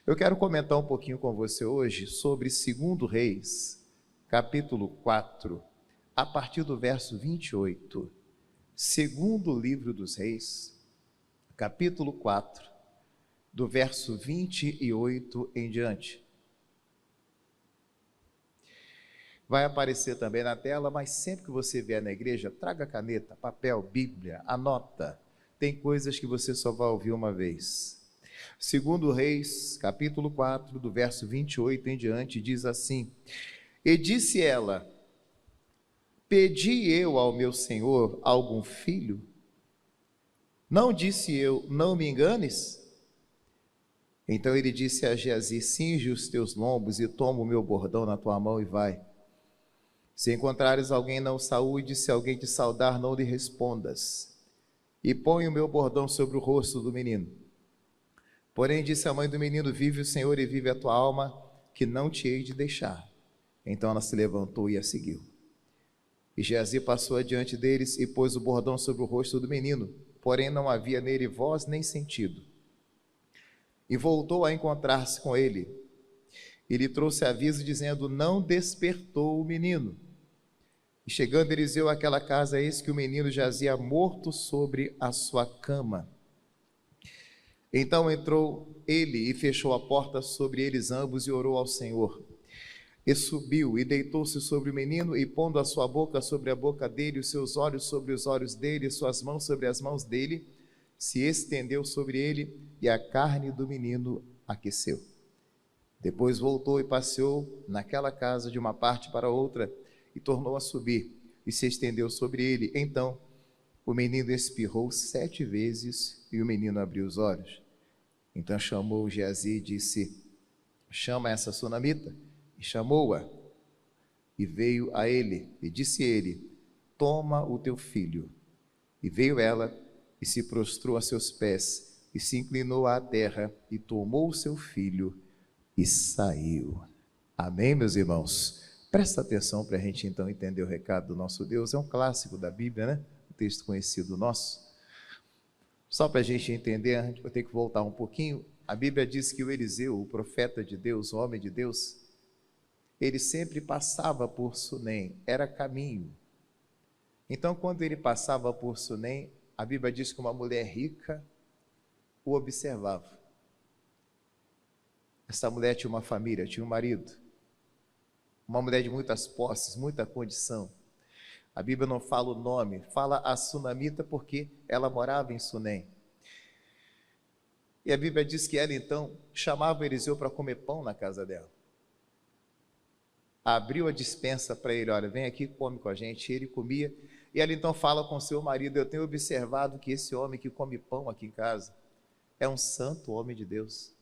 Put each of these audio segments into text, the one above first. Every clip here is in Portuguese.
Eu quero comentar um pouquinho com você hoje sobre 2 Reis, capítulo 4, a partir do verso 28. Segundo livro dos Reis, capítulo 4, do verso 28 em diante. Vai aparecer também na tela, mas sempre que você vier na igreja, traga caneta, papel, Bíblia, anota. Tem coisas que você só vai ouvir uma vez. 2 Reis, capítulo 4, do verso 28 em diante, diz assim: E disse ela: Pedi eu ao meu senhor algum filho? Não disse eu, não me enganes? Então ele disse a Geazi: Cinge os teus lombos e toma o meu bordão na tua mão e vai. Se encontrares alguém, não saúde, se alguém te saudar, não lhe respondas. E põe o meu bordão sobre o rosto do menino. Porém disse a mãe do menino: Vive o Senhor e vive a tua alma, que não te hei de deixar. Então ela se levantou e a seguiu. E Geazi passou adiante deles e pôs o bordão sobre o rosto do menino, porém não havia nele voz nem sentido. E voltou a encontrar-se com ele. E lhe trouxe aviso, dizendo: Não despertou o menino. E chegando Eliseu àquela casa, eis que o menino jazia morto sobre a sua cama. Então entrou ele e fechou a porta sobre eles ambos e orou ao Senhor. E subiu e deitou-se sobre o menino, e pondo a sua boca sobre a boca dele, os seus olhos sobre os olhos dele, suas mãos sobre as mãos dele, se estendeu sobre ele, e a carne do menino aqueceu. Depois voltou e passeou naquela casa de uma parte para outra, e tornou a subir, e se estendeu sobre ele. Então o menino espirrou 7 vezes, e o menino abriu os olhos. Então chamou Geazi e disse: Chama essa sunamita. E chamou-a, e veio a ele, e disse ele: Toma o teu filho. E veio ela, e se prostrou a seus pés, e se inclinou à terra, e tomou o seu filho, e saiu. Amém, meus irmãos? Presta atenção para a gente então entender o recado do nosso Deus. É um clássico da Bíblia, né? Um texto conhecido nosso. Só para a gente entender, a gente vai ter que voltar um pouquinho. A Bíblia diz que o Eliseu, o profeta de Deus, o homem de Deus, ele sempre passava por Sunem, era caminho. Então, quando ele passava por Sunem, a Bíblia diz que uma mulher rica o observava. Essa mulher tinha uma família, tinha um marido, uma mulher de muitas posses, muita condição. A Bíblia não fala o nome, fala a sunamita porque ela morava em Sunem. E a Bíblia diz que ela então chamava Eliseu para comer pão na casa dela. Abriu a despensa para ele: olha, vem aqui, come com a gente. Ele comia, e ela então fala com seu marido: eu tenho observado que esse homem que come pão aqui em casa é um santo homem de Deus.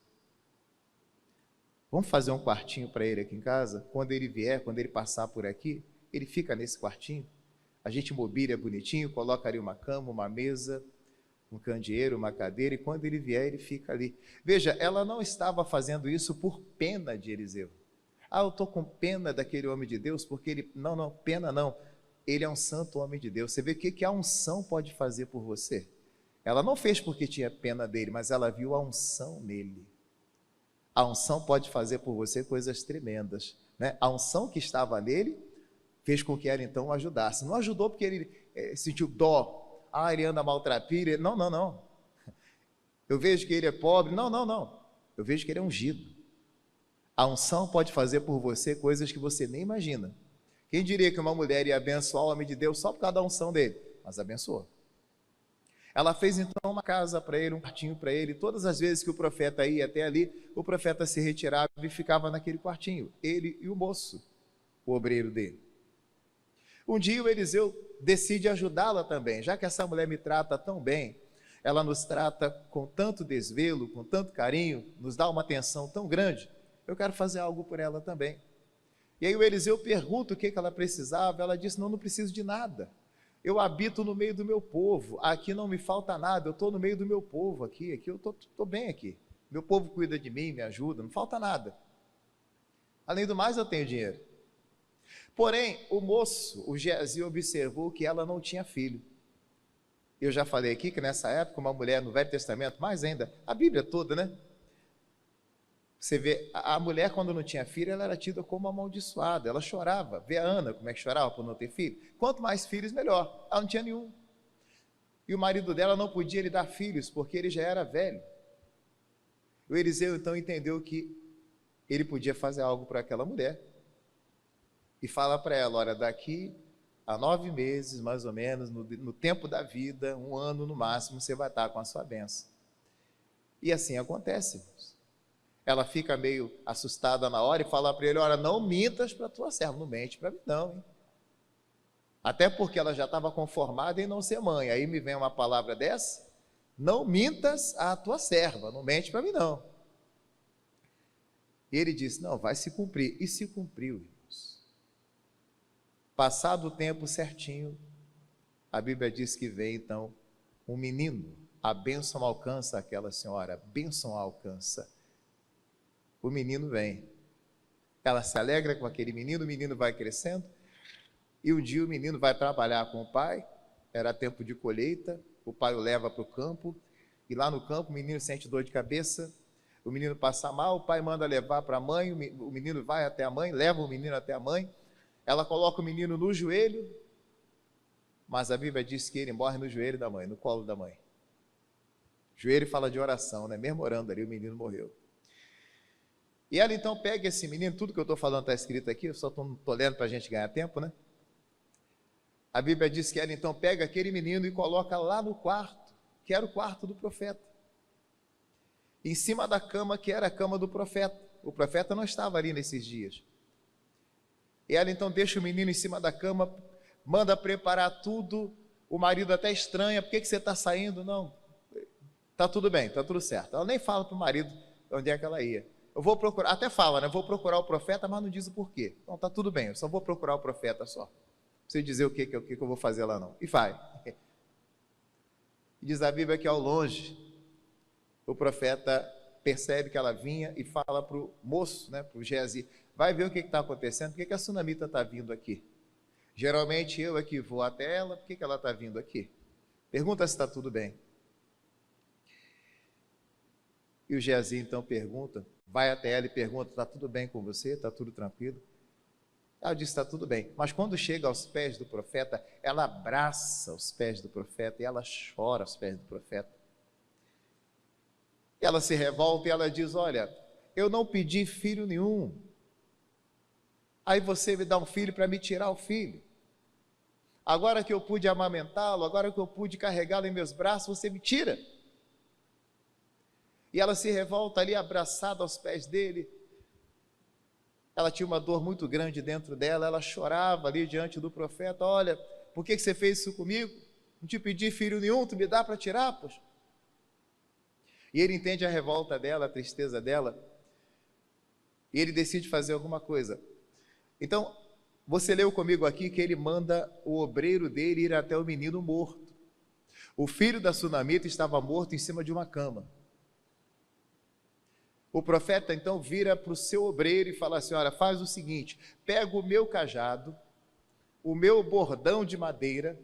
Vamos fazer um quartinho para ele aqui em casa? Quando ele vier, quando ele passar por aqui, ele fica nesse quartinho. A gente mobília bonitinho, coloca ali uma cama, uma mesa, um candeeiro, uma cadeira, e quando ele vier, ele fica ali. Veja, ela não estava fazendo isso por pena de Eliseu. Eu estou com pena daquele homem de Deus, porque ele... Não, pena não. Ele é um santo homem de Deus. Você vê o que a unção pode fazer por você? Ela não fez porque tinha pena dele, mas ela viu a unção nele. A unção pode fazer por você coisas tremendas, né? A unção que estava nele fez com que ela então o ajudasse. Não ajudou porque ele sentiu dó. Ele anda maltrapilho. Não. Eu vejo que ele é pobre. Não. Eu vejo que ele é ungido. A unção pode fazer por você coisas que você nem imagina. Quem diria que uma mulher ia abençoar o homem de Deus só por causa da unção dele? Mas abençoou. Ela fez então uma casa para ele, um quartinho para ele. Todas as vezes que o profeta ia até ali, o profeta se retirava e ficava naquele quartinho. Ele e o moço, o obreiro dele. Um dia o Eliseu decide ajudá-la também. Já que essa mulher me trata tão bem, ela nos trata com tanto desvelo, com tanto carinho, nos dá uma atenção tão grande, eu quero fazer algo por ela também. E aí o Eliseu pergunta o que ela precisava. Ela disse: não preciso de nada. Eu habito no meio do meu povo, aqui não me falta nada, eu estou no meio do meu povo aqui eu estou bem aqui. Meu povo cuida de mim, me ajuda, não falta nada. Além do mais, eu tenho dinheiro. Porém, o moço, o Geazi, observou que ela não tinha filho. Eu já falei aqui que nessa época uma mulher no Velho Testamento, mais ainda, a Bíblia toda, né? Você vê, a mulher, quando não tinha filho, ela era tida como amaldiçoada, ela chorava. Vê a Ana, como é que chorava por não ter filho? Quanto mais filhos, melhor. Ela não tinha nenhum. E o marido dela não podia lhe dar filhos, porque ele já era velho. O Eliseu, então, entendeu que ele podia fazer algo para aquela mulher. E fala para ela, olha, daqui a 9 meses, mais ou menos, no tempo da vida, 1 ano no máximo, você vai estar com a sua bênção. E assim acontece, irmãos. Ela fica meio assustada na hora e fala para ele, olha, não mintas para a tua serva, não mente para mim não, hein? Até porque ela já estava conformada em não ser mãe. Aí me vem uma palavra dessa, não mintas à tua serva, não mente para mim não. E ele disse, não, vai se cumprir. E se cumpriu, irmãos. Passado o tempo certinho, a Bíblia diz que vem então um menino. A bênção alcança aquela senhora, a bênção alcança. O menino vem. Ela se alegra com aquele menino, o menino vai crescendo. E um dia o menino vai trabalhar com o pai, era tempo de colheita, o pai o leva para o campo, e lá no campo o menino sente dor de cabeça, o menino passa mal, o pai manda levar para a mãe, o menino vai até a mãe, leva o menino até a mãe, ela coloca o menino no joelho, mas a Bíblia diz que ele morre no joelho da mãe, no colo da mãe. Joelho fala de oração, né? Mesmo orando ali, o menino morreu. E ela então pega esse menino, tudo que eu estou falando está escrito aqui, eu só estou lendo para a gente ganhar tempo, né? A Bíblia diz que ela então pega aquele menino e coloca lá no quarto, que era o quarto do profeta. Em cima da cama, que era a cama do profeta. O profeta não estava ali nesses dias. E ela então deixa o menino em cima da cama, manda preparar tudo. O marido até estranha, por que você está saindo? Não, está tudo bem, está tudo certo. Ela nem fala para o marido onde é que ela ia. Eu vou procurar, até fala, né? Vou procurar o profeta, mas não diz o porquê. Não, está tudo bem, eu só vou procurar o profeta só. Não sei dizer o que eu vou fazer lá não. E vai. E diz a Bíblia que ao longe, o profeta percebe que ela vinha e fala para o moço, né, para o Geazi, vai ver o que está acontecendo, por que a sunamita está vindo aqui? Geralmente eu aqui vou até ela, por que ela está vindo aqui? Pergunta se está tudo bem. E o Geazi então pergunta, vai até ela e pergunta, está tudo bem com você? Está tudo tranquilo? Ela diz, está tudo bem. Mas quando chega aos pés do profeta, ela abraça os pés do profeta e ela chora aos pés do profeta. Ela se revolta e ela diz, olha, eu não pedi filho nenhum. Aí você me dá um filho para me tirar o filho. Agora que eu pude amamentá-lo, agora que eu pude carregá-lo em meus braços, você me tira. E ela se revolta ali abraçada aos pés dele. Ela tinha uma dor muito grande dentro dela, ela chorava ali diante do profeta, olha, por que você fez isso comigo? Não te pedi filho nenhum, tu me dá para tirar, poxa? E ele entende a revolta dela, a tristeza dela, e ele decide fazer alguma coisa. Então, você leu comigo aqui que ele manda o obreiro dele ir até o menino morto. O filho da sunamita estava morto em cima de uma cama. O profeta então vira para o seu obreiro e fala assim, olha, faz o seguinte, pega o meu cajado, o meu bordão de madeira.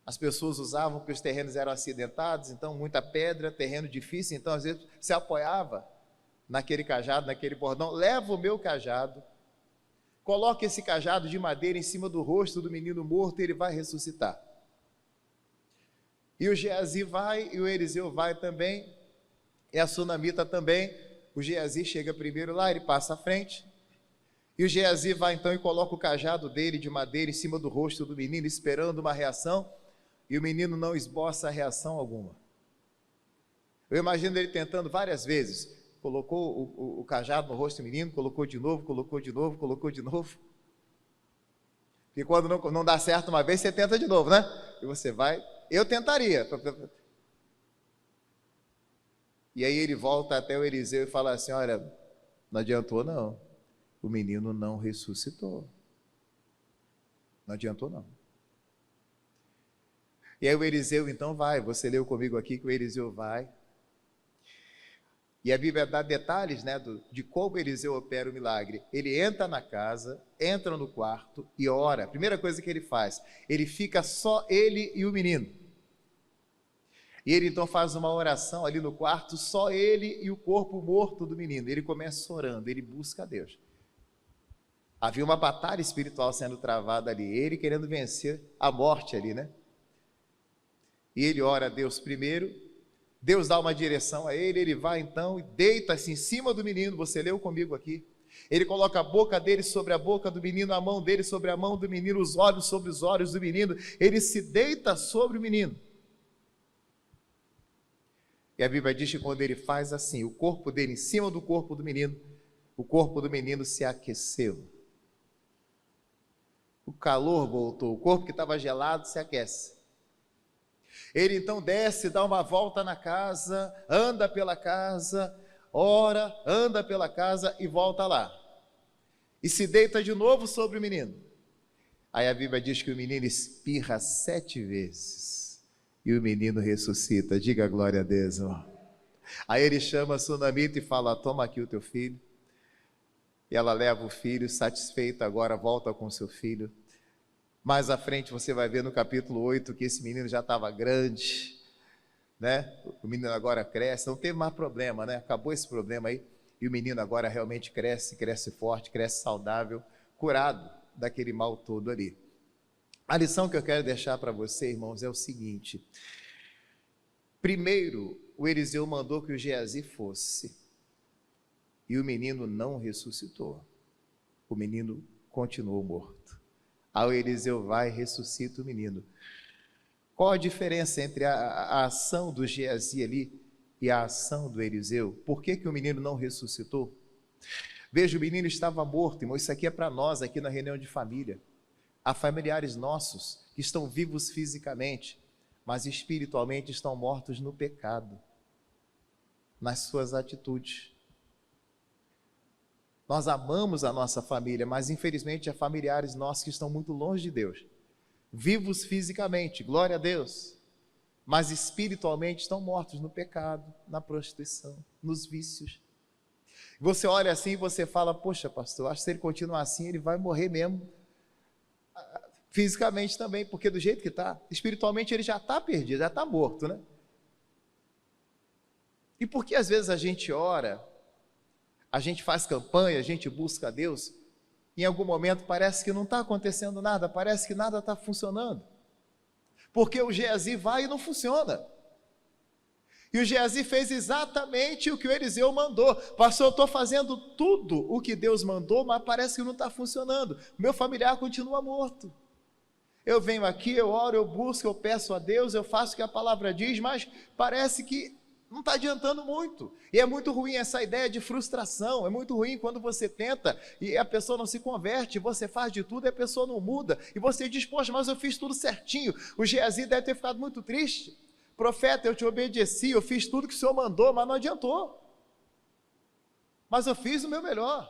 As pessoas usavam porque os terrenos eram acidentados, então muita pedra, terreno difícil, então às vezes se apoiava naquele cajado, naquele bordão. Leva o meu cajado, coloca esse cajado de madeira em cima do rosto do menino morto e ele vai ressuscitar. E o Geazi vai, e o Eliseu vai também, e a sunamita também. O Geazi chega primeiro lá, ele passa à frente, e o Geazi vai então e coloca o cajado dele de madeira em cima do rosto do menino, esperando uma reação, e o menino não esboça reação alguma. Eu imagino ele tentando várias vezes, colocou o cajado no rosto do menino, colocou de novo, colocou de novo, colocou de novo, e quando não dá certo uma vez, você tenta de novo, né? E você vai, eu tentaria. E aí ele volta até o Eliseu e fala assim, olha, não adiantou não, o menino não ressuscitou, não adiantou não. E aí o Eliseu então vai, você leu comigo aqui que o Eliseu vai, e a Bíblia dá detalhes, né, de como Eliseu opera o milagre. Ele entra na casa, entra no quarto e ora. A primeira coisa que ele faz, ele fica só ele e o menino. E ele então faz uma oração ali no quarto, só ele e o corpo morto do menino. Ele começa orando, ele busca a Deus. Havia uma batalha espiritual sendo travada ali, ele querendo vencer a morte ali, né? E ele ora a Deus primeiro, Deus dá uma direção a ele, ele vai então e deita-se em cima do menino, você leu comigo aqui. Ele coloca a boca dele sobre a boca do menino, a mão dele sobre a mão do menino, os olhos sobre os olhos do menino, ele se deita sobre o menino. E a Bíblia diz que quando ele faz assim, o corpo dele em cima do corpo do menino, o corpo do menino se aqueceu. O calor voltou, o corpo que estava gelado se aquece. Ele então desce, dá uma volta na casa, anda pela casa, ora, anda pela casa e volta lá. E se deita de novo sobre o menino. Aí a Bíblia diz que o menino espirra 7 vezes e o menino ressuscita. Diga glória a Deus, irmão. Aí ele chama a sunamita e fala: toma aqui o teu filho. E ela leva o filho, satisfeita, agora volta com seu filho. Mais à frente você vai ver no capítulo 8 que esse menino já estava grande, né? O menino agora cresce, não teve mais problema, né? Acabou esse problema aí, e o menino agora realmente cresce, cresce forte, cresce saudável, curado daquele mal todo ali. A lição que eu quero deixar para você, irmãos, é o seguinte: primeiro, o Eliseu mandou que o Geazi fosse, e o menino não ressuscitou. O menino continuou morto. Aí o Eliseu vai e ressuscita o menino. Qual a diferença entre a ação do Geazi ali e a ação do Eliseu? Por que o menino não ressuscitou? Veja, o menino estava morto, irmão. Isso aqui é para nós, aqui na reunião de família. Há familiares nossos que estão vivos fisicamente, mas espiritualmente estão mortos no pecado, nas suas atitudes. Nós amamos a nossa família, mas infelizmente há familiares nossos que estão muito longe de Deus, vivos fisicamente, glória a Deus, mas espiritualmente estão mortos no pecado, na prostituição, nos vícios. Você olha assim e você fala: poxa, pastor, acho que se ele continuar assim, ele vai morrer mesmo, fisicamente também, porque do jeito que está, espiritualmente ele já está perdido, já está morto, né? E por que às vezes a gente ora, a gente faz campanha, a gente busca a Deus, em algum momento parece que não está acontecendo nada, parece que nada está funcionando, porque o Geazi vai e não funciona. E o Geazi fez exatamente o que o Eliseu mandou: pastor, eu estou fazendo tudo o que Deus mandou, mas parece que não está funcionando, meu familiar continua morto. Eu venho aqui, eu oro, eu busco, eu peço a Deus, eu faço o que a palavra diz, mas parece que não está adiantando muito. E é muito ruim essa ideia de frustração, é muito ruim quando você tenta e a pessoa não se converte, você faz de tudo e a pessoa não muda, e você diz: poxa, mas eu fiz tudo certinho. O Geazi deve ter ficado muito triste: profeta, eu te obedeci, eu fiz tudo que o Senhor mandou, mas não adiantou, mas eu fiz o meu melhor.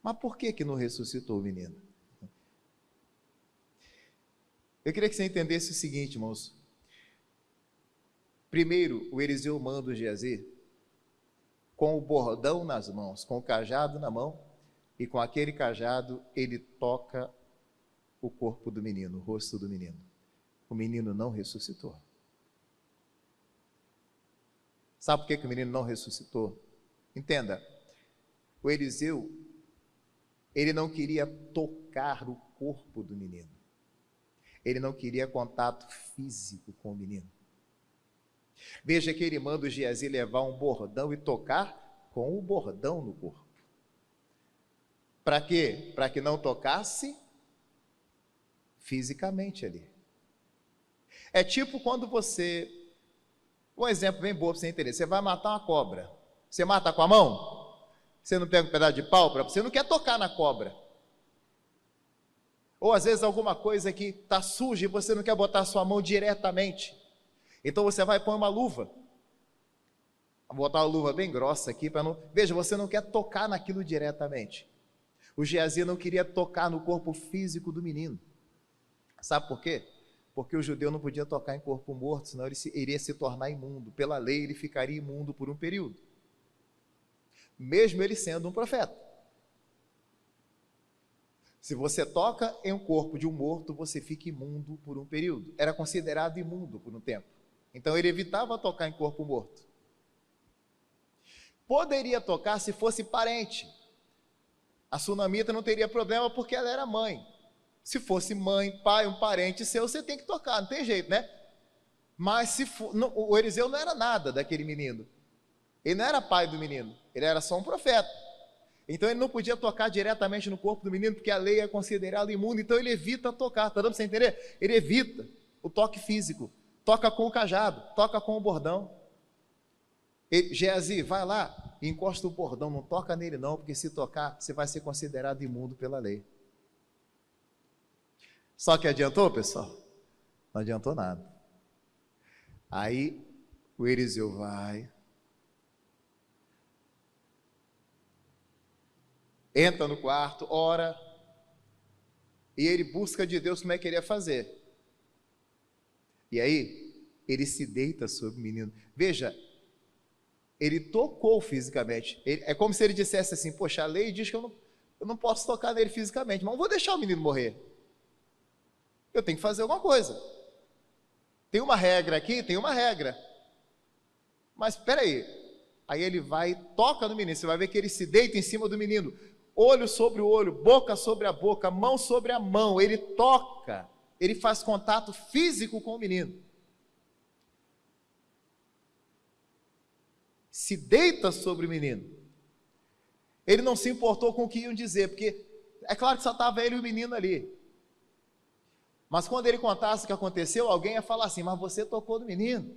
Mas por que não ressuscitou o menino? Eu queria que você entendesse o seguinte, irmãos. Primeiro, o Eliseu manda o Geazi com o bordão nas mãos, com o cajado na mão, e com aquele cajado ele toca o corpo do menino, o rosto do menino. O menino não ressuscitou. Sabe por que o menino não ressuscitou? Entenda, o Eliseu, ele não queria tocar o corpo do menino. Ele não queria contato físico com o menino. Veja que ele manda o Geazi levar um bordão e tocar com o bordão no corpo. Para quê? Para que não tocasse fisicamente ali. É tipo quando você, um exemplo bem bobo para você entender, você vai matar uma cobra, você mata com a mão? Você não pega um pedaço de pau para você não quer tocar na cobra. Ou às vezes alguma coisa que está suja e você não quer botar a sua mão diretamente. Então você vai pôr uma luva. Vou botar uma luva bem grossa aqui para não... Veja, você não quer tocar naquilo diretamente. O Geazi não queria tocar no corpo físico do menino. Sabe por quê? Porque o judeu não podia tocar em corpo morto, senão ele iria se tornar imundo. Pela lei ele ficaria imundo por um período, mesmo ele sendo um profeta. Se você toca em um corpo de um morto, você fica imundo por um período. Era considerado imundo por um tempo. Então ele evitava tocar em corpo morto. Poderia tocar se fosse parente. A sunamita não teria problema porque ela era mãe. Se fosse mãe, pai, um parente seu, você tem que tocar, não tem jeito, né? Mas se for, não, o Eliseu não era nada daquele menino. Ele não era pai do menino, ele era só um profeta. Então ele não podia tocar diretamente no corpo do menino, porque a lei é considerada imunda, então ele evita tocar, tá dando para você entender? Ele evita o toque físico, toca com o cajado, toca com o bordão. Geazi, vai lá e encosta o bordão, não toca nele não, porque se tocar, você vai ser considerado imundo pela lei. Só que adiantou, pessoal? Não adiantou nada. Aí o Eliseu vai, entra no quarto, ora, e ele busca de Deus como é que ele ia fazer. E aí, ele se deita sobre o menino. Veja, ele tocou fisicamente. É como se ele dissesse assim, poxa, a lei diz que eu não posso tocar nele fisicamente, mas não vou deixar o menino morrer. Eu tenho que fazer alguma coisa. Tem uma regra aqui, tem uma regra. Mas espera aí. Aí ele vai e toca no menino. Você vai ver que ele se deita em cima do menino. Olho sobre o olho, boca sobre a boca, mão sobre a mão. Ele toca. Ele faz contato físico com o menino. Se deita sobre o menino. Ele não se importou com o que iam dizer, porque é claro que só estava ele e o menino ali. Mas quando ele contasse o que aconteceu, alguém ia falar assim, mas você tocou no menino,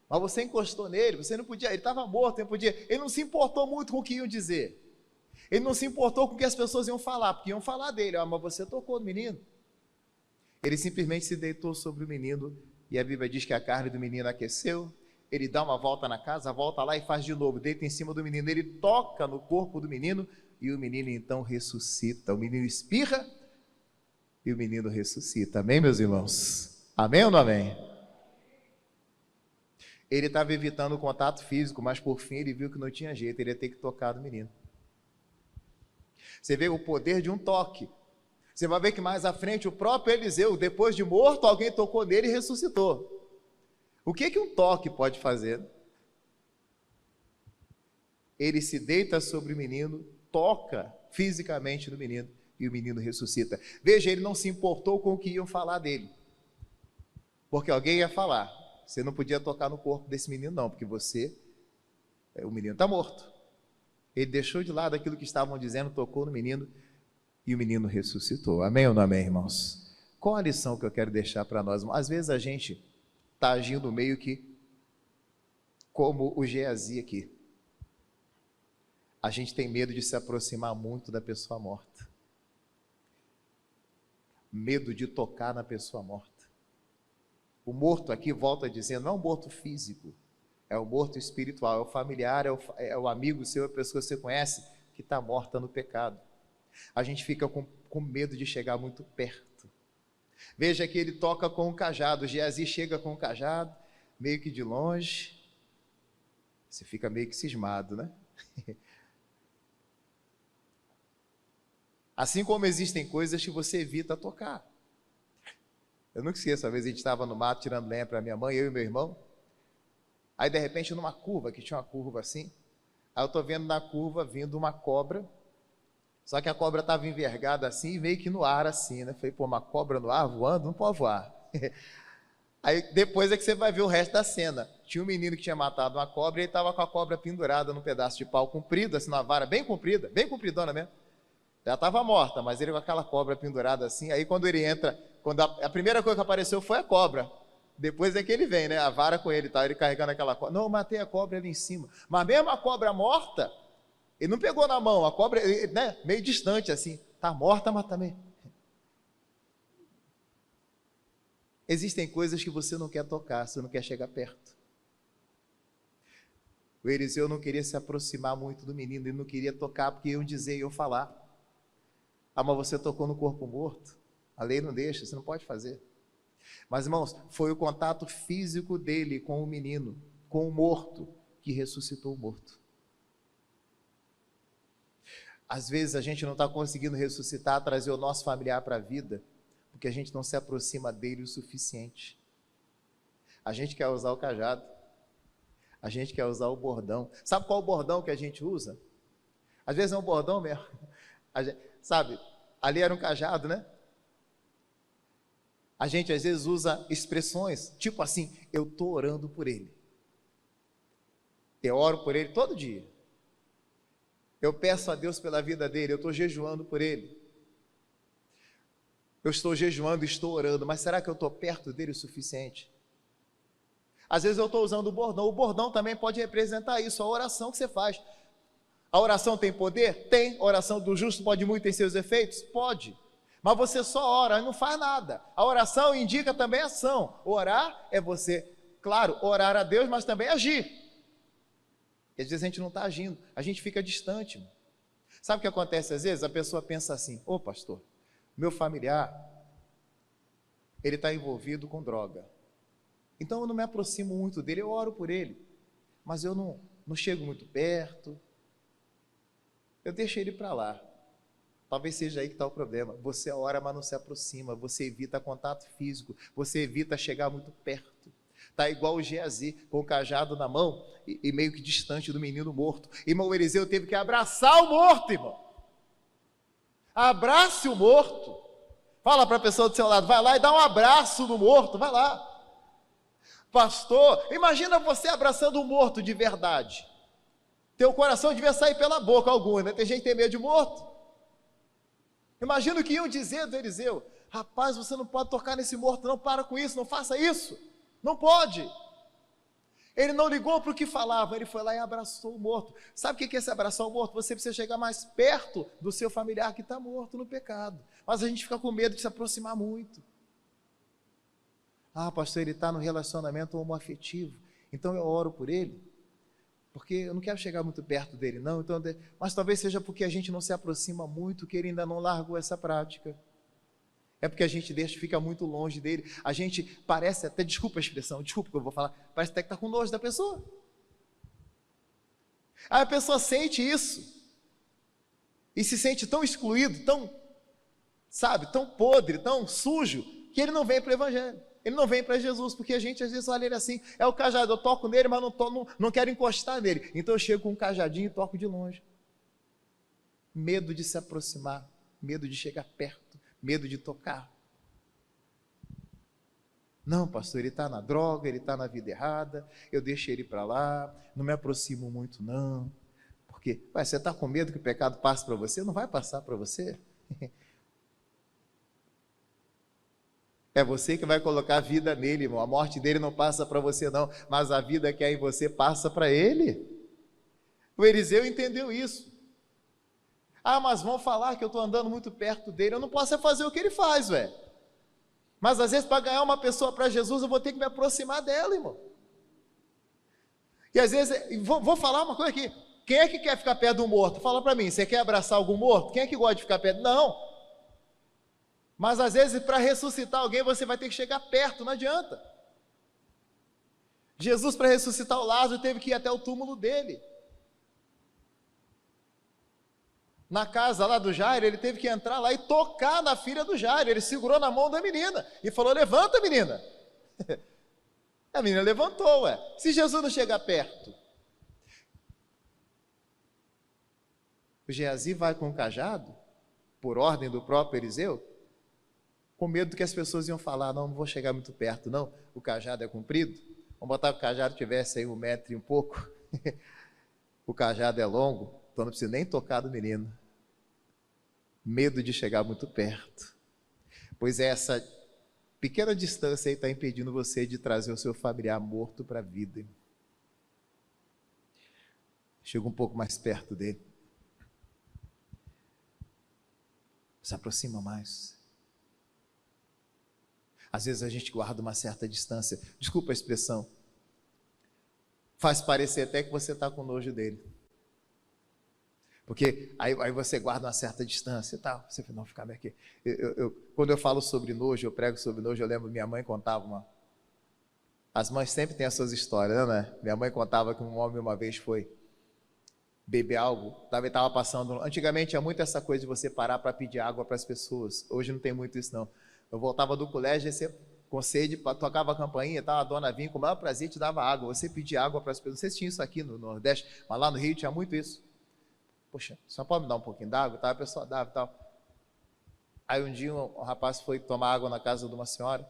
mas você encostou nele, você não podia, ele estava morto, não podia. Ele não se importou muito com o que iam dizer. Ele não se importou com o que as pessoas iam falar, porque iam falar dele, mas você tocou no menino. Ele simplesmente se deitou sobre o menino, e a Bíblia diz que a carne do menino aqueceu. Ele dá uma volta na casa, volta lá e faz de novo, deita em cima do menino, ele toca no corpo do menino, e o menino então ressuscita. O menino espirra, e o menino ressuscita. Amém, meus irmãos? Amém ou não amém? Ele estava evitando o contato físico, mas por fim ele viu que não tinha jeito, ele ia ter que tocar no menino. Você vê o poder de um toque. Você vai ver que mais à frente o próprio Eliseu, depois de morto, alguém tocou nele e ressuscitou. O que um toque pode fazer? Ele se deita sobre o menino, toca fisicamente no menino, e o menino ressuscita. Veja, ele não se importou com o que iam falar dele. Porque alguém ia falar, você não podia tocar no corpo desse menino não, porque o menino está morto. Ele deixou de lado aquilo que estavam dizendo, tocou no menino, e o menino ressuscitou. Amém ou não amém, irmãos? Qual a lição que eu quero deixar para nós? Às vezes a gente está agindo meio que como o Geazi aqui. A gente tem medo de se aproximar muito da pessoa morta. Medo de tocar na pessoa morta. O morto aqui, volta dizendo, não é um morto físico, é um morto espiritual, é o familiar, é o amigo seu, a pessoa que você conhece, que está morta no pecado. A gente fica com medo de chegar muito perto. Veja que ele toca com o cajado, o Geazi chega com o cajado, meio que de longe, você fica meio que cismado, né? Assim como existem coisas que você evita tocar. Eu nunca esqueço, uma vez a gente estava no mato tirando lenha para minha mãe, eu e meu irmão. Aí de repente numa curva, que tinha uma curva assim, aí eu estou vendo na curva vindo uma cobra, só que a cobra estava envergada assim e meio que no ar assim, né? Falei, pô, uma cobra no ar voando? Não pode voar. Aí depois é que você vai ver o resto da cena. Tinha um menino que tinha matado uma cobra e ele estava com a cobra pendurada num pedaço de pau comprido, assim, numa vara bem comprida, bem compridona mesmo. Já estava morta, mas ele com aquela cobra pendurada assim. Aí quando ele entra, a primeira coisa que apareceu foi a cobra. Depois é que ele vem, né? A vara com ele, tá? Ele carregando aquela cobra. Não, eu matei a cobra ali em cima. Mas mesmo a cobra morta, ele não pegou na mão. A cobra, né? Meio distante assim. Tá morta, mas também. Existem coisas que você não quer tocar, você não quer chegar perto. O Eliseu não queria se aproximar muito do menino, ele não queria tocar porque iam dizer, iam falar. Ah, mas você tocou no corpo morto? A lei não deixa, você não pode fazer. Mas, irmãos, foi o contato físico dele com o menino, com o morto, que ressuscitou o morto. Às vezes a gente não está conseguindo ressuscitar, trazer o nosso familiar para a vida, porque a gente não se aproxima dele o suficiente. A gente quer usar o cajado, a gente quer usar o bordão. Sabe qual é o bordão que a gente usa? Às vezes é um bordão mesmo. Sabe, ali era um cajado, né? A gente às vezes usa expressões, tipo assim, eu estou orando por ele. Eu oro por ele todo dia. Eu peço a Deus pela vida dele, eu estou jejuando por ele. Eu estou jejuando, estou orando, mas será que eu estou perto dele o suficiente? Às vezes eu estou usando o bordão também pode representar isso, a oração que você faz. A oração tem poder? Tem. A oração do justo pode muito ter seus efeitos? Pode. Mas você só ora e não faz nada. A oração indica também ação. Orar é você, claro, orar a Deus, mas também agir. E às vezes a gente não está agindo, a gente fica distante. Sabe o que acontece às vezes? A pessoa pensa assim, ô pastor, meu familiar, ele está envolvido com droga. Então eu não me aproximo muito dele, eu oro por ele, mas eu não chego muito perto, eu deixo ele para lá. Talvez seja aí que está o problema. Você ora, mas não se aproxima, você evita contato físico, você evita chegar muito perto. Está igual o Geazi, com o cajado na mão e meio que distante do menino morto. Irmão Eliseu teve que abraçar o morto, irmão. Abrace o morto. Fala para a pessoa do seu lado, vai lá e dá um abraço no morto, vai lá. Pastor, imagina você abraçando um morto de verdade. Teu coração devia sair pela boca alguma, né? Tem gente que tem medo de morto. Imagina o que iam dizer do Eliseu. Rapaz, você não pode tocar nesse morto, não, para com isso, não faça isso. Não pode. Ele não ligou para o que falava, ele foi lá e abraçou o morto. Sabe o que é esse abraçar o morto? Você precisa chegar mais perto do seu familiar que está morto no pecado. Mas a gente fica com medo de se aproximar muito. Ah, pastor, ele está no relacionamento homoafetivo, então eu oro por ele, porque eu não quero chegar muito perto dele, não. Então, mas talvez seja porque a gente não se aproxima muito, que ele ainda não largou essa prática. É porque a gente fica muito longe dele. A gente parece até, desculpa a expressão, desculpa que eu vou falar, parece até que está com nojo da pessoa. Aí a pessoa sente isso, e se sente tão excluído, tão, sabe, tão podre, tão sujo, que ele não vem para o Evangelho. Ele não vem para Jesus, porque a gente às vezes olha ele assim, é o cajado, eu toco nele, mas não quero encostar nele. Então eu chego com um cajadinho e toco de longe. Medo de se aproximar, medo de chegar perto, medo de tocar. Não, pastor, ele está na droga, ele está na vida errada, eu deixo ele para lá, não me aproximo muito não. Porque, você está com medo que o pecado passe para você? Não vai passar para você. É você que vai colocar a vida nele, irmão. A morte dele não passa para você não, mas a vida que há em você passa para ele. O Eliseu entendeu isso. Ah, mas vão falar que eu estou andando muito perto dele, eu não posso fazer o que ele faz, velho. Mas às vezes para ganhar uma pessoa para Jesus, eu vou ter que me aproximar dela, irmão. E às vezes, vou falar uma coisa aqui, quem é que quer ficar perto do morto? Fala para mim, você quer abraçar algum morto? Quem é que gosta de ficar perto? Não. Mas às vezes para ressuscitar alguém você vai ter que chegar perto, não adianta. Jesus, para ressuscitar o Lázaro, teve que ir até o túmulo dele. Na casa lá do Jairo, ele teve que entrar lá e tocar na filha do Jairo. Ele segurou na mão da menina e falou, levanta, menina. A menina levantou, ué. Se Jesus não chegar perto, o Geazi vai com o cajado, por ordem do próprio Eliseu, com medo que as pessoas iam falar, não vou chegar muito perto, não, o cajado é comprido, vamos botar que o cajado tivesse aí 1 metro e um pouco, o cajado é longo, então não precisa nem tocar do menino. Medo de chegar muito perto, pois essa pequena distância aí está impedindo você de trazer o seu familiar morto para a vida. Chega um pouco mais perto dele, se aproxima mais. Às vezes a gente guarda uma certa distância, desculpa a expressão, faz parecer até que você está com nojo dele, porque aí você guarda uma certa distância e tal, você fala, não, ficar aqui. Quando eu falo sobre nojo, eu prego sobre nojo, eu lembro, minha mãe contava as mães sempre têm as suas histórias, né? Minha mãe contava que um homem uma vez foi beber algo. Talvez estava passando. Antigamente tinha muito essa coisa de você parar para pedir água para as pessoas. Hoje não tem muito isso, não. Eu voltava do colégio, você, com sede, tocava a campainha, tá? A dona vinha com o maior prazer te dava água. Você pedia água para as pessoas. Não sei se tinha isso aqui no Nordeste, mas lá no Rio tinha muito isso. Poxa, só pode me dar um pouquinho d'água? Tá? A pessoa dava e tal. Aí um dia um rapaz foi tomar água na casa de uma senhora.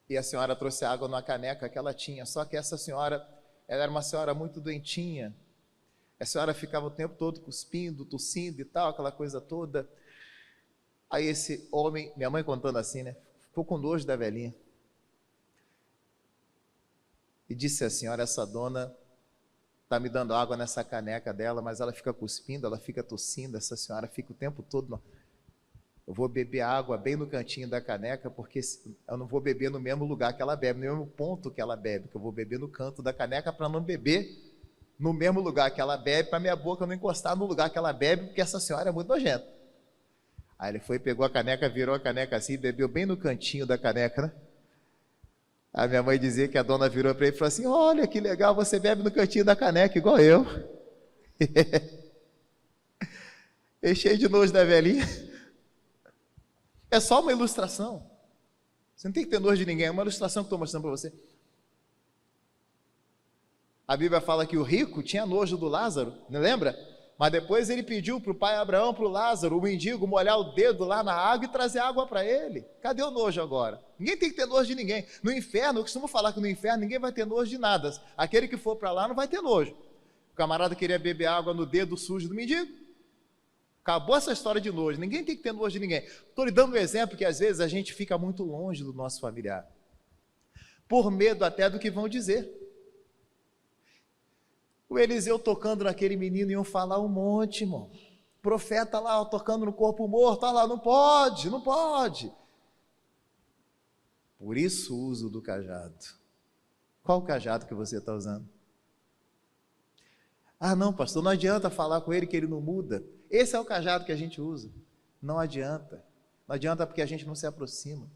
E a senhora trouxe água numa caneca que ela tinha. Só que essa senhora, ela era uma senhora muito doentinha. A senhora ficava o tempo todo cuspindo, tossindo e tal, aquela coisa toda. Aí esse homem, minha mãe contando assim, né? Ficou com nojo da velhinha. E disse assim: olha, essa dona está me dando água nessa caneca dela, mas ela fica cuspindo, ela fica tossindo, essa senhora fica o tempo todo... Eu vou beber água bem no cantinho da caneca, porque eu não vou beber no mesmo lugar que ela bebe, no mesmo ponto que ela bebe, que eu vou beber no canto da caneca para não beber no mesmo lugar que ela bebe, para minha boca não encostar no lugar que ela bebe, porque essa senhora é muito nojenta. Aí ele foi, pegou a caneca, virou a caneca assim, bebeu bem no cantinho da caneca, né? A minha mãe dizia que a dona virou para ele e falou assim: olha que legal, você bebe no cantinho da caneca, igual eu. E cheio de nojo da velhinha. É só uma ilustração. Você não tem que ter nojo de ninguém, é uma ilustração que estou mostrando para você. A Bíblia fala que o rico tinha nojo do Lázaro, não lembra? Mas depois ele pediu para o pai Abraão, para o Lázaro, o mendigo, molhar o dedo lá na água e trazer água para ele. Cadê o nojo agora? Ninguém tem que ter nojo de ninguém. No inferno, eu costumo falar que no inferno ninguém vai ter nojo de nada. Aquele que for para lá não vai ter nojo. O camarada queria beber água no dedo sujo do mendigo. Acabou essa história de nojo. Ninguém tem que ter nojo de ninguém. Estou lhe dando um exemplo que às vezes a gente fica muito longe do nosso familiar, por medo até do que vão dizer. O Eliseu tocando naquele menino, iam falar um monte, irmão. O profeta lá, tocando no corpo morto, lá, não pode, não pode. Por isso o uso do cajado. Qual o cajado que você está usando? Ah, não, pastor, não adianta falar com ele que ele não muda. Esse é o cajado que a gente usa. Não adianta. Não adianta porque a gente não se aproxima.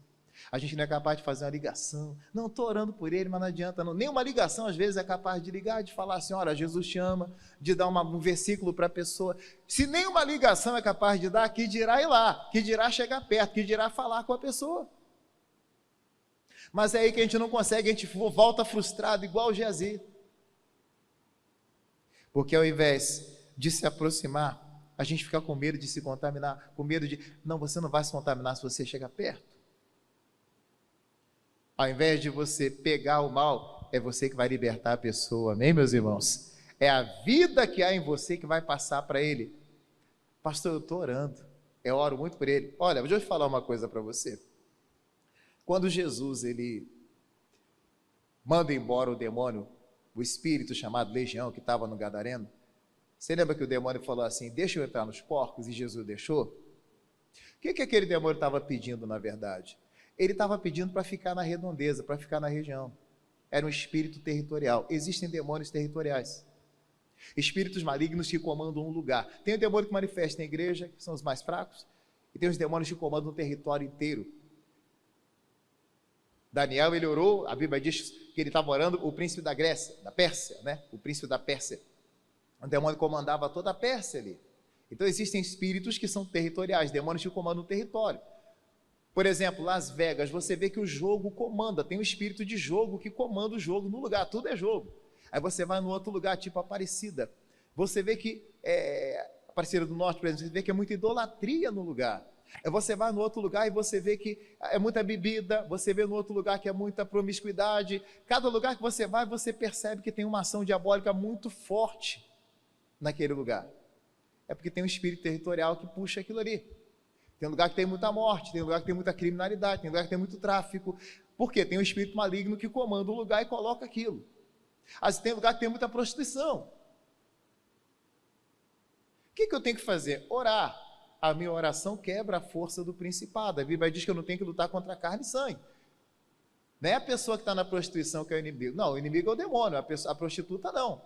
A gente não é capaz de fazer uma ligação. Não, estou orando por ele, mas não adianta não. Nenhuma ligação às vezes é capaz de ligar, de falar assim: olha, Jesus te ama, de dar um versículo para a pessoa. Se nenhuma ligação é capaz de dar, que dirá ir lá, que dirá chegar perto, que dirá falar com a pessoa. Mas é aí que a gente não consegue, a gente volta frustrado, igual o Geazi. Porque ao invés de se aproximar, a gente fica com medo de se contaminar, com medo de... Não, você não vai se contaminar se você chegar perto. Ao invés de você pegar o mal, é você que vai libertar a pessoa, amém, meus irmãos? É a vida que há em você que vai passar para ele. Pastor, eu estou orando, eu oro muito por ele. Olha, deixa eu falar uma coisa para você. Quando Jesus, ele manda embora o demônio, o espírito chamado Legião, que estava no Gadareno, você lembra que o demônio falou assim: deixa eu entrar nos porcos, e Jesus deixou? O que aquele demônio estava pedindo, na verdade? Ele estava pedindo para ficar na redondeza, para ficar na região. Era um espírito territorial. Existem demônios territoriais, espíritos malignos que comandam um lugar. Tem o demônio que manifesta na igreja, que são os mais fracos, e tem os demônios que comandam um território inteiro. Daniel, ele orou, a Bíblia diz que ele estava orando o príncipe da Grécia, da Pérsia, né? O príncipe da Pérsia. O demônio comandava toda a Pérsia ali. Então existem espíritos que são territoriais, demônios que comandam o território. Por exemplo, Las Vegas, você vê que o jogo comanda, tem um espírito de jogo que comanda o jogo no lugar, tudo é jogo. Aí você vai no outro lugar, tipo Aparecida, você vê que, Aparecida do Norte, por exemplo, você vê que é muita idolatria no lugar. Aí você vai no outro lugar e você vê que é muita bebida, você vê no outro lugar que é muita promiscuidade. Cada lugar que você vai, você percebe que tem uma ação diabólica muito forte naquele lugar. É porque tem um espírito territorial que puxa aquilo ali. Tem lugar que tem muita morte, tem lugar que tem muita criminalidade, tem lugar que tem muito tráfico. Por quê? Tem um espírito maligno que comanda o lugar e coloca aquilo. Às vezes tem lugar que tem muita prostituição. O que eu tenho que fazer? Orar. A minha oração quebra a força do principado. A Bíblia diz que eu não tenho que lutar contra carne e sangue. Não é a pessoa que está na prostituição que é o inimigo. Não, o inimigo é o demônio, a prostituta não.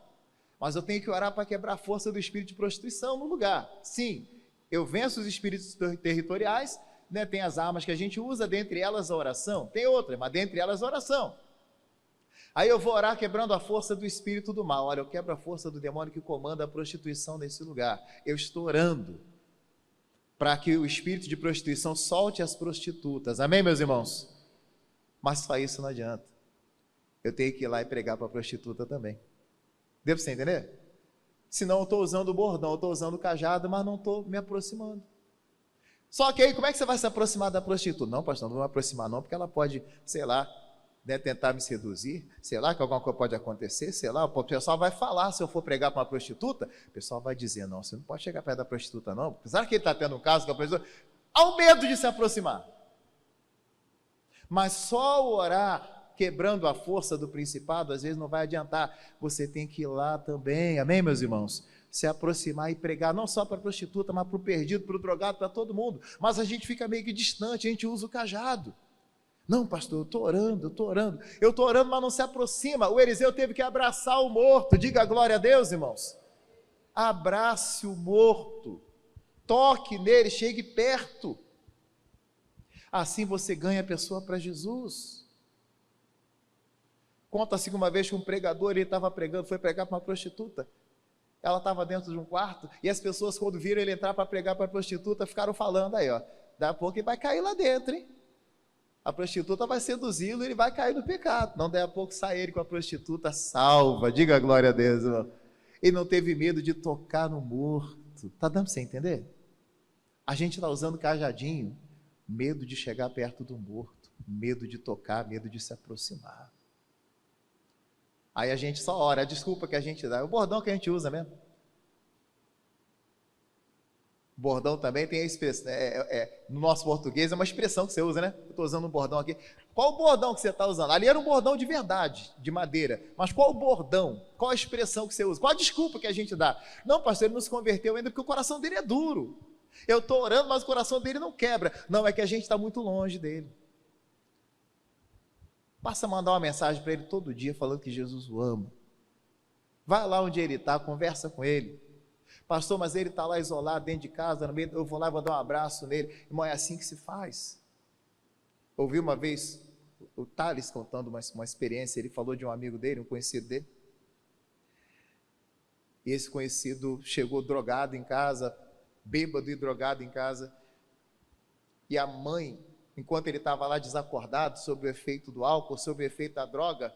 Mas eu tenho que orar para quebrar a força do espírito de prostituição no lugar. Sim, eu venço os espíritos territoriais, né? Tem as armas que a gente usa, dentre elas a oração. Tem outras, mas dentre elas a oração. Aí eu vou orar quebrando a força do espírito do mal. Olha, eu quebro a força do demônio que comanda a prostituição nesse lugar. Eu estou orando para que o espírito de prostituição solte as prostitutas. Amém, meus irmãos? Mas só isso não adianta. Eu tenho que ir lá e pregar para a prostituta também. Deu para você entender? Senão eu estou usando o bordão, eu estou usando o cajado, mas não estou me aproximando. Só que aí, como é que você vai se aproximar da prostituta? Não, pastor, não vou me aproximar não, porque ela pode, sei lá, né, tentar me seduzir, sei lá, que alguma coisa pode acontecer, sei lá, o pessoal vai falar, se eu for pregar para uma prostituta, o pessoal vai dizer, não, você não pode chegar perto da prostituta não, apesar que ele está tendo um caso com a prostituta, há o medo de se aproximar. Mas só orar, quebrando a força do principado, às vezes não vai adiantar, você tem que ir lá também, amém, meus irmãos? Se aproximar e pregar, não só para a prostituta, mas para o perdido, para o drogado, para todo mundo, mas a gente fica meio que distante, a gente usa o cajado. Não, pastor, eu estou orando, mas não se aproxima. O Eliseu teve que abraçar o morto, diga glória a Deus, irmãos. Abrace o morto, toque nele, chegue perto. Assim você ganha a pessoa para Jesus. Conta-se que uma vez que um pregador, ele estava pregando, foi pregar para uma prostituta. Ela estava dentro de um quarto, e as pessoas, quando viram ele entrar para pregar para a prostituta, ficaram falando aí, ó, daqui a pouco ele vai cair lá dentro, hein? A prostituta vai seduzi-lo e ele vai cair no pecado. Não, daí a pouco sai ele com a prostituta salva, diga glória a Deus, irmão. Ele não teve medo de tocar no morto. Está dando para você entender? A gente está usando cajadinho, medo de chegar perto do morto, medo de tocar, medo de se aproximar. Aí a gente só ora, a desculpa que a gente dá, é o bordão que a gente usa mesmo. Bordão também tem a expressão, no nosso português é uma expressão que você usa, né? Eu estou usando um bordão aqui. Qual o bordão que você está usando? Ali era um bordão de verdade, de madeira. Mas qual o bordão? Qual a expressão que você usa? Qual a desculpa que a gente dá? Não, pastor, ele não se converteu ainda porque o coração dele é duro. Eu estou orando, mas o coração dele não quebra. Não, é que a gente está muito longe dele. Passa a mandar uma mensagem para ele todo dia falando que Jesus o ama. Vai lá onde ele está, conversa com ele. Pastor, mas ele está lá isolado dentro de casa, no meio, eu vou lá e vou dar um abraço nele. Irmão, é assim que se faz. Ouvi uma vez o Thales contando uma experiência, ele falou de um amigo dele, um conhecido dele. E esse conhecido chegou drogado em casa, bêbado e drogado em casa. E a mãe, enquanto ele estava lá desacordado, sob o efeito do álcool, sob o efeito da droga,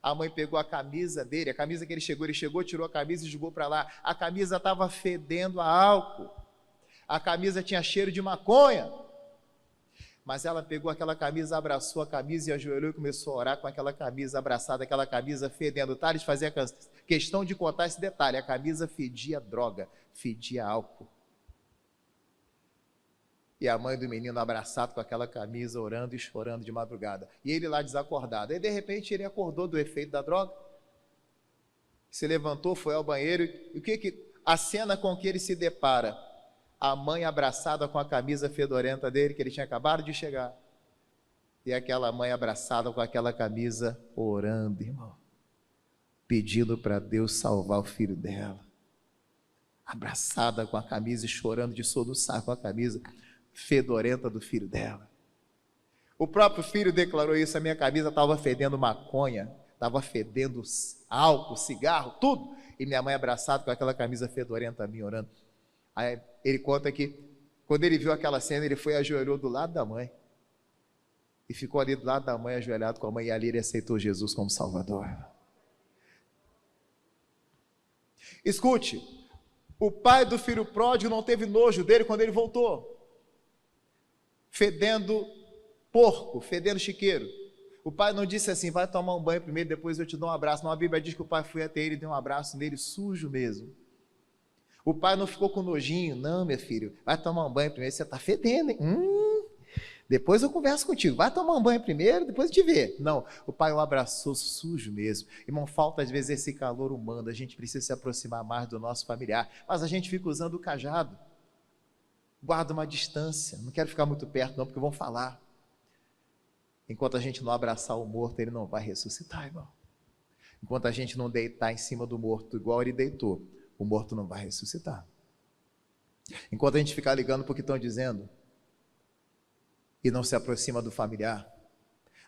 a mãe pegou a camisa dele, a camisa que ele chegou, tirou a camisa e jogou para lá. A camisa estava fedendo a álcool. A camisa tinha cheiro de maconha. Mas ela pegou aquela camisa, abraçou a camisa e ajoelhou e começou a orar com aquela camisa abraçada, aquela camisa fedendo. Thales fazia questão de contar esse detalhe. A camisa fedia droga, fedia álcool. E a mãe do menino abraçado com aquela camisa, orando e chorando de madrugada. E ele lá desacordado. Aí, de repente, ele acordou do efeito da droga. Se levantou, foi ao banheiro. E a cena com que ele se depara? A mãe abraçada com a camisa fedorenta dele, que ele tinha acabado de chegar. E aquela mãe abraçada com aquela camisa, orando, irmão. Pedindo para Deus salvar o filho dela. Abraçada com a camisa e chorando de soluçar com a camisa fedorenta do filho dela. O próprio filho declarou isso, a minha camisa estava fedendo maconha, estava fedendo álcool, cigarro, tudo, e minha mãe abraçada com aquela camisa fedorenta, me orando. Aí ele conta que, quando ele viu aquela cena, ele foi e ajoelhou do lado da mãe, e ficou ali do lado da mãe, ajoelhado com a mãe, e ali ele aceitou Jesus como Salvador. Escute, o pai do filho pródigo não teve nojo dele quando ele voltou, fedendo porco, fedendo chiqueiro. O pai não disse assim, vai tomar um banho primeiro, depois eu te dou um abraço. Não, a Bíblia diz que o pai foi até ele e deu um abraço nele, sujo mesmo. O pai não ficou com nojinho, não, meu filho, vai tomar um banho primeiro, você está fedendo, hein? Depois eu converso contigo, vai tomar um banho primeiro, depois eu te ver. Não, o pai o abraçou sujo mesmo. Irmão, falta às vezes esse calor humano, a gente precisa se aproximar mais do nosso familiar, mas a gente fica usando o cajado. Guarda uma distância, não quero ficar muito perto não, porque vão falar. Enquanto a gente não abraçar o morto, ele não vai ressuscitar, irmão. Enquanto a gente não deitar em cima do morto, igual ele deitou, o morto não vai ressuscitar. Enquanto a gente ficar ligando para o que estão dizendo, e não se aproxima do familiar,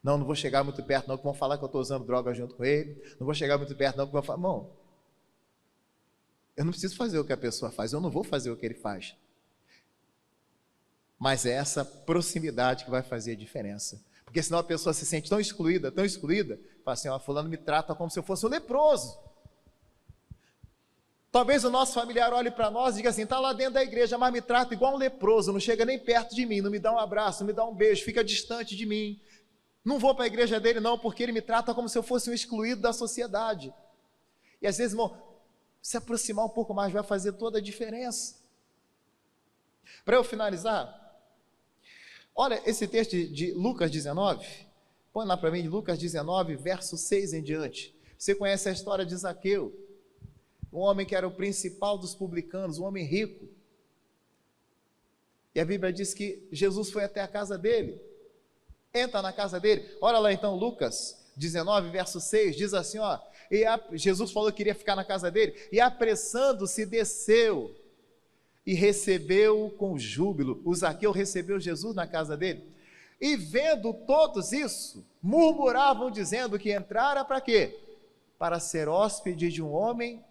Não, não vou chegar muito perto não, que vão falar que eu estou usando droga junto com ele. Não vou chegar muito perto não, que vão falar, irmão, eu não preciso fazer o que a pessoa faz, eu não vou fazer o que ele faz. Mas é essa proximidade que vai fazer a diferença. Porque senão a pessoa se sente tão excluída, fala assim, ó, fulano me trata como se eu fosse um leproso. Talvez o nosso familiar olhe para nós e diga assim, está lá dentro da igreja, mas me trata igual um leproso, não chega nem perto de mim, não me dá um abraço, não me dá um beijo, fica distante de mim. Não vou para a igreja dele não, porque ele me trata como se eu fosse um excluído da sociedade. E às vezes, irmão, se aproximar um pouco mais vai fazer toda a diferença. Para eu finalizar, olha esse texto de Lucas 19, põe lá para mim, Lucas 19, verso 6 em diante. Você conhece a história de Zaqueu, um homem que era o principal dos publicanos, um homem rico. E a Bíblia diz que Jesus foi até a casa dele, entra na casa dele. Olha lá então Lucas 19, verso 6, diz assim, ó, Jesus falou que queria ficar na casa dele, e apressando-se desceu, e recebeu com júbilo. O Zaqueu recebeu Jesus na casa dele, e vendo todos isso, murmuravam dizendo que entrara para quê? Para ser hóspede de um homem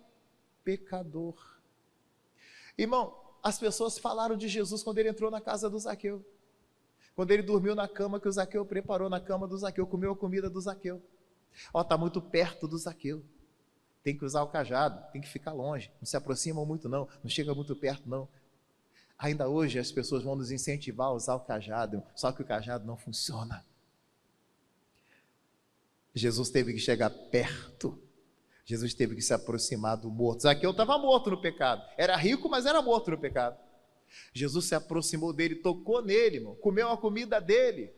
pecador. Irmão, as pessoas falaram de Jesus quando ele entrou na casa do Zaqueu, quando ele dormiu na cama que o Zaqueu preparou, na cama do Zaqueu, comeu a comida do Zaqueu. Ó, está muito perto do Zaqueu, tem que usar o cajado, tem que ficar longe, não se aproximam muito não chega muito perto não. Ainda hoje as pessoas vão nos incentivar a usar o cajado, só que o cajado não funciona. Jesus teve que chegar perto, Jesus teve que se aproximar do morto. Zaqueu estava morto no pecado, era rico, mas era morto no pecado. Jesus se aproximou dele, tocou nele, irmão, comeu a comida dele,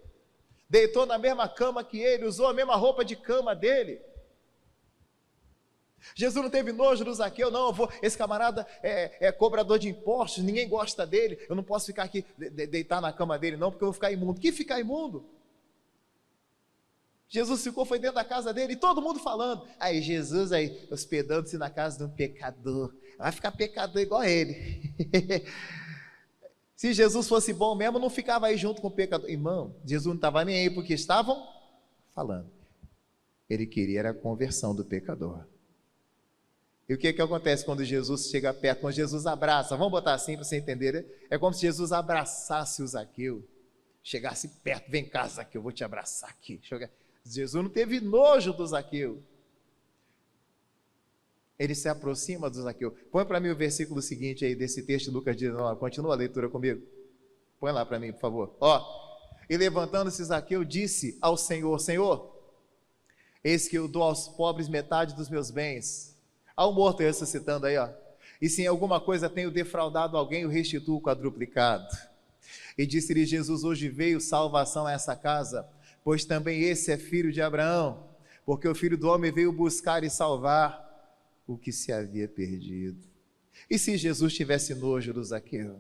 deitou na mesma cama que ele, usou a mesma roupa de cama dele. Jesus não teve nojo do Zaqueu, não, esse camarada é cobrador de impostos, ninguém gosta dele, eu não posso ficar aqui, deitar na cama dele não, porque eu vou ficar imundo. Que ficar imundo? Jesus foi dentro da casa dele, e todo mundo falando, aí Jesus aí, hospedando-se na casa de um pecador, vai ficar pecador igual a ele. Se Jesus fosse bom mesmo, não ficava aí junto com o pecador. Irmão, Jesus não estava nem aí porque estavam falando. Ele queria era a conversão do pecador. E o que acontece quando Jesus chega perto, quando Jesus abraça? Vamos botar assim para você entender, né? É como se Jesus abraçasse o Zaqueu, chegasse perto, vem cá Zaqueu, eu vou te abraçar aqui. Jesus não teve nojo do Zaqueu. Ele se aproxima do Zaqueu. Põe para mim o versículo seguinte aí desse texto de Lucas 19, continua a leitura comigo. Põe lá para mim, por favor. Ó, e levantando-se Zaqueu, disse ao Senhor, Senhor, eis que eu dou aos pobres metade dos meus bens. Ao morto ressuscitando aí, ó. E se em alguma coisa tenho defraudado alguém, o restituo quadruplicado. E disse-lhe Jesus, hoje veio salvação a essa casa, pois também esse é filho de Abraão, porque o Filho do Homem veio buscar e salvar o que se havia perdido. E se Jesus tivesse nojo do Zaqueu?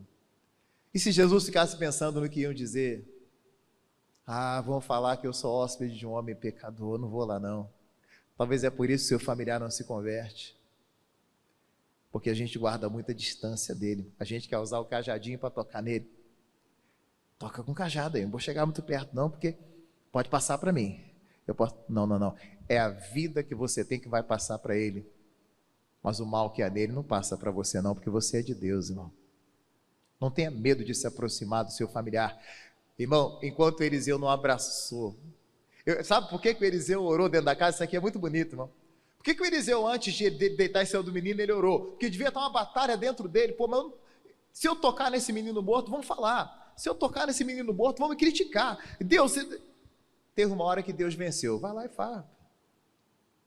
E se Jesus ficasse pensando no que iam dizer? Ah, vão falar que eu sou hóspede de um homem pecador, não vou lá não. Talvez é por isso que seu familiar não se converte, porque a gente guarda muita distância dele, a gente quer usar o cajadinho para tocar nele. Toca com cajado aí, não vou chegar muito perto não, porque pode passar para mim. Eu posso... Não, é a vida que você tem que vai passar para ele, mas o mal que há nele não passa para você não, porque você é de Deus, irmão. Não tenha medo de se aproximar do seu familiar. Irmão, enquanto Eliseu não abraçou, sabe por que o Eliseu orou dentro da casa? Isso aqui é muito bonito, irmão. Por que o Eliseu, antes de deitar em cima do menino, ele orou? Porque devia estar uma batalha dentro dele. Pô, mas se eu tocar nesse menino morto, vão falar. Se eu tocar nesse menino morto, vão me criticar. Deus, teve uma hora que Deus venceu. Vai lá e fala.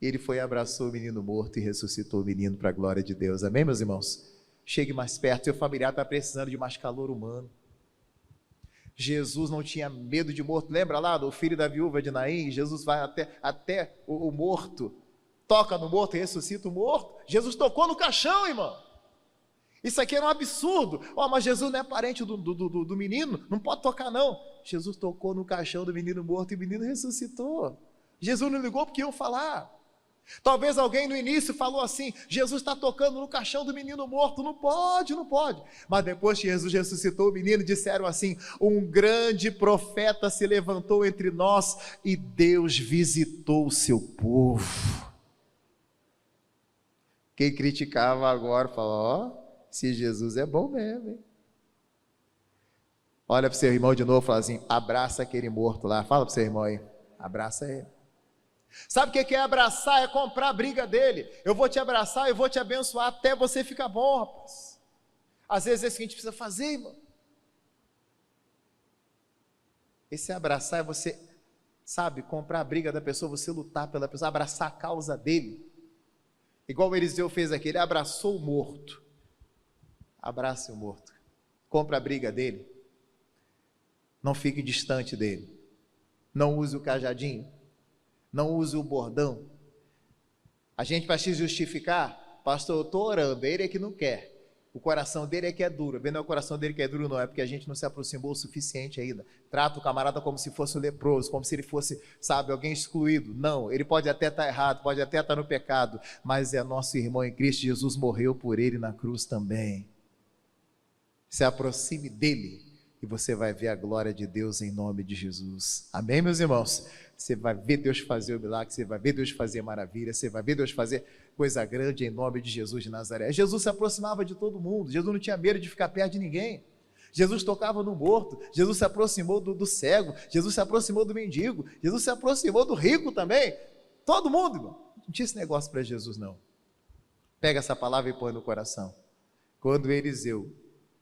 Ele foi e abraçou o menino morto e ressuscitou o menino para a glória de Deus. Amém, meus irmãos? Chegue mais perto, seu familiar está precisando de mais calor humano. Jesus não tinha medo de morto. Lembra lá do filho da viúva de Naim? Jesus vai até o morto, toca no morto e ressuscita o morto. Jesus tocou no caixão, irmão. Isso aqui era um absurdo. Mas Jesus não é parente do menino, não pode tocar não. Jesus tocou no caixão do menino morto e o menino ressuscitou. Jesus não ligou porque iam falar. Talvez alguém no início falou assim: Jesus está tocando no caixão do menino morto, não pode, não pode. Mas depois que Jesus ressuscitou o menino, disseram assim: um grande profeta se levantou entre nós e Deus visitou o seu povo. Quem criticava agora falou: ó, se Jesus é bom mesmo, hein? Olha para o seu irmão de novo e fala assim: abraça aquele morto lá. Fala para o seu irmão aí, abraça ele. Sabe o que é abraçar? É comprar a briga dele. Eu vou te abraçar, eu vou te abençoar até você ficar bom, rapaz. Às vezes é isso que a gente precisa fazer, irmão. Esse abraçar é você, sabe, comprar a briga da pessoa, você lutar pela pessoa, abraçar a causa dele. Igual o Eliseu fez aqui, ele abraçou o morto. Abrace o morto. Compra a briga dele. Não fique distante dele. Não use o cajadinho. Não use o bordão. A gente vai se justificar: pastor, eu estou orando, ele é que não quer. O coração dele é que é duro. Bem, não é o coração dele que é duro, não. É porque a gente não se aproximou o suficiente ainda. Trata o camarada como se fosse um leproso, como se ele fosse, sabe, alguém excluído. Não, ele pode até estar errado, pode até estar no pecado, mas é nosso irmão em Cristo. Jesus morreu por ele na cruz também. Se aproxime dele e você vai ver a glória de Deus em nome de Jesus. Amém, meus irmãos? Você vai ver Deus fazer o milagre, você vai ver Deus fazer maravilha, você vai ver Deus fazer coisa grande em nome de Jesus de Nazaré. Jesus se aproximava de todo mundo, Jesus não tinha medo de ficar perto de ninguém. Jesus tocava no morto, Jesus se aproximou do cego, Jesus se aproximou do mendigo, Jesus se aproximou do rico também. Todo mundo, irmão. Não tinha esse negócio para Jesus, não. Pega essa palavra e põe no coração. Quando Eliseu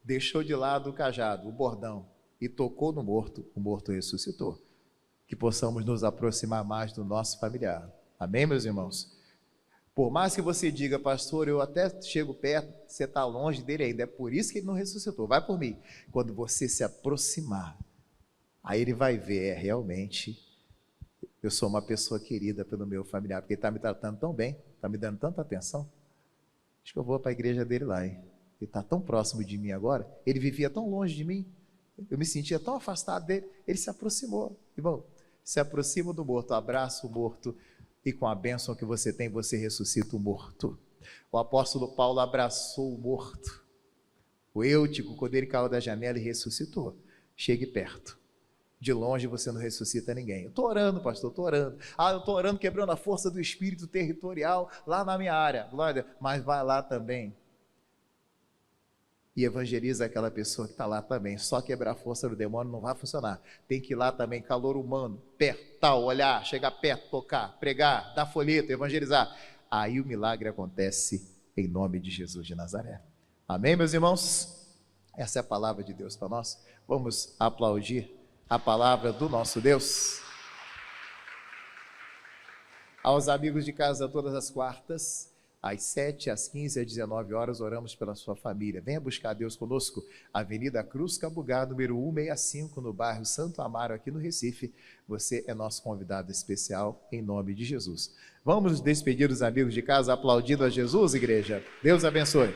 deixou de lado o cajado, o bordão, e tocou no morto, o morto ressuscitou. Que possamos nos aproximar mais do nosso familiar. Amém, meus irmãos? Por mais que você diga: pastor, eu até chego perto, você está longe dele ainda, é por isso que ele não ressuscitou. Vai por mim. Quando você se aproximar, aí ele vai ver: realmente, eu sou uma pessoa querida pelo meu familiar, porque ele está me tratando tão bem, está me dando tanta atenção. Acho que eu vou para a igreja dele lá, hein? Ele está tão próximo de mim agora, ele vivia tão longe de mim, eu me sentia tão afastado dele, ele se aproximou. Irmão, se aproxima do morto, abraça o morto, e com a bênção que você tem, você ressuscita o morto. O apóstolo Paulo abraçou o morto. O Eutico, quando ele caiu da janela e ressuscitou. Chegue perto. De longe você não ressuscita ninguém. Eu estou orando, pastor, estou orando. Eu estou orando, quebrando a força do espírito territorial lá na minha área. Glória, mas vai lá também e evangeliza aquela pessoa que está lá também. Só quebrar a força do demônio não vai funcionar. Tem que ir lá também, calor humano, perto, tal, olhar, chegar perto, tocar, pregar, dar folheto, evangelizar. Aí o milagre acontece em nome de Jesus de Nazaré. Amém, meus irmãos? Essa é a palavra de Deus para nós. Vamos aplaudir a palavra do nosso Deus. Aos amigos de casa, todas as quartas, às 7, às 15, às 19 horas, oramos pela sua família. Venha buscar Deus conosco, Avenida Cruz Cabugá, número 165, no bairro Santo Amaro, aqui no Recife. Você é nosso convidado especial, em nome de Jesus. Vamos nos despedir dos amigos de casa, aplaudindo a Jesus, igreja. Deus abençoe.